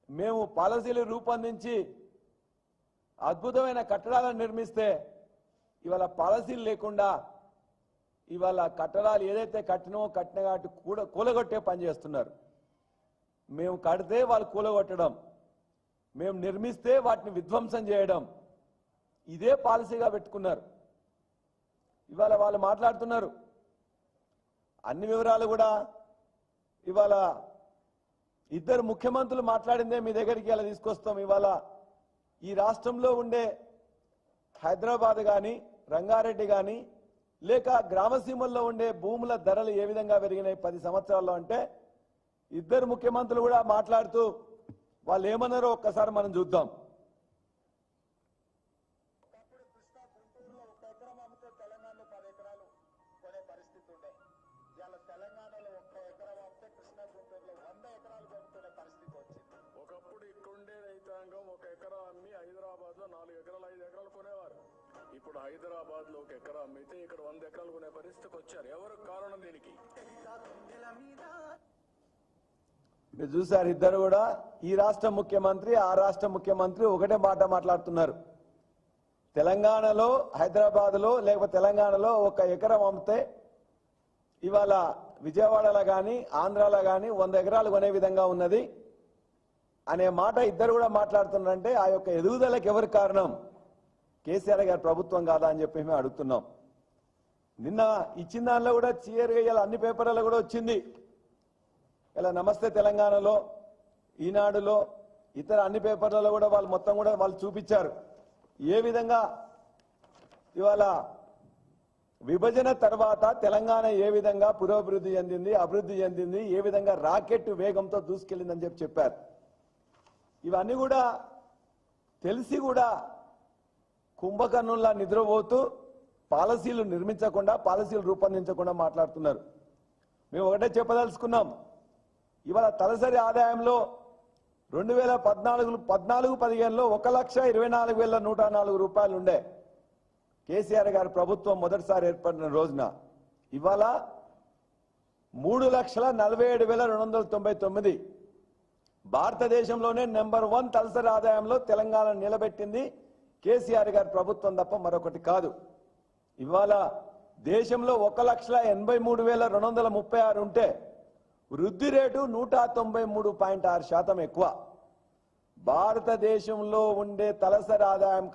మేము పాలసీలు రూపొందించి అద్భుతమైన కట్టడాలను నిర్మిస్తే ఇవాళ పాలసీలు లేకుండా ఇవాళ కట్టడాలు ఏదైతే కట్టినో కట్టిన కాబట్టి కూడా కూలగొట్టే పని చేస్తున్నారు. మేము కడితే వాళ్ళు కూలగొట్టడం, మేము నిర్మిస్తే వాటిని విధ్వంసం చేయడం, ఇదే పాలసీగా పెట్టుకున్నారు. ఇవాళ వాళ్ళు మాట్లాడుతున్నారు. అన్ని వివరాలు కూడా ఇవాళ ఇద్దరు ముఖ్యమంత్రులు మాట్లాడిందే మీ దగ్గరికి ఇలా తీసుకొస్తాం. ఇవాళ ఈ రాష్ట్రంలో ఉండే హైదరాబాద్ కానీ రంగారెడ్డి కానీ లేక గ్రామసీమల్లో ఉండే భూముల ధరలు ఏ విధంగా పెరిగినాయి 10 సంవత్సరాల్లో అంటే ఇద్దరు ముఖ్యమంత్రులు కూడా మాట్లాడుతూ వాళ్ళు ఏమన్నారో ఒక్కసారి మనం చూద్దాం. ఒకప్పుడు ఇక్కడుండే రైతాంగం 1 ఎకరా అమ్మి హైదరాబాద్ లో 4 ఎకరాలు 5 ఎకరాలు కొనేవారు. ఇప్పుడు హైదరాబాద్ లో 1 ఎకరా అమ్మితే ఇక్కడ 100 ఎకరాలు కొనే పరిస్థితికి వచ్చారు. ఎవరు కారణం దీనికి? మీరు చూసారు, ఇద్దరు కూడా ఈ రాష్ట్ర ముఖ్యమంత్రి ఆ రాష్ట్ర ముఖ్యమంత్రి ఒకటే మాట మాట్లాడుతున్నారు. తెలంగాణలో హైదరాబాద్లో లేకపోతే తెలంగాణలో 1 ఎకరం అమ్మితే ఇవాళ విజయవాడలో కానీ ఆంధ్రాలో కానీ 100 ఎకరాలు కొనే విధంగా ఉన్నది అనే మాట ఇద్దరు కూడా మాట్లాడుతున్నారంటే ఆ యొక్క ఎదుగుదలకు ఎవరు కారణం? కేసీఆర్ గారి ప్రభుత్వం కాదా అని చెప్పి మేము అడుగుతున్నాం. నిన్న ఇచ్చిన దానిలో కూడా క్లియర్గా ఇలా అన్ని పేపర్లలో కూడా వచ్చింది. ఇలా నమస్తే తెలంగాణలో, ఈనాడులో, ఇతర అన్ని పేపర్లలో కూడా వాళ్ళు మొత్తం కూడా వాళ్ళు చూపించారు ఏ విధంగా ఇవాళ విభజన తర్వాత తెలంగాణ ఏ విధంగా పురోభివృద్ధి చెందింది, అభివృద్ధి చెందింది, ఏ విధంగా రాకెట్ వేగంతో దూసుకెళ్లిందని చెప్పారు. ఇవన్నీ కూడా తెలిసి కూడా కుంభకర్ణుల్లా నిద్రపోతూ పాలసీలు నిర్మించకుండా పాలసీలు రూపొందించకుండా మాట్లాడుతున్నారు. మేము ఒకటే చెప్పదలుచుకున్నాం. ఇవాళ తలసరి ఆదాయంలో 2014-15లో 1,24,104 రూపాయలు ఉండే కేసీఆర్ గారి ప్రభుత్వం మొదటిసారి ఏర్పడిన రోజున ఇవాళ 3,47,299. భారతదేశంలోనే నెంబర్ 1 తలసరి ఆదాయంలో తెలంగాణ నిలబెట్టింది కేసీఆర్ గారి ప్రభుత్వం తప్ప మరొకటి కాదు. ఇవాళ దేశంలో 1,83,236 ఉంటే వృద్ధి రేటు 193.6% ఎక్కువ. భారతదేశంలో ఉండే తలసరి ఆదాయం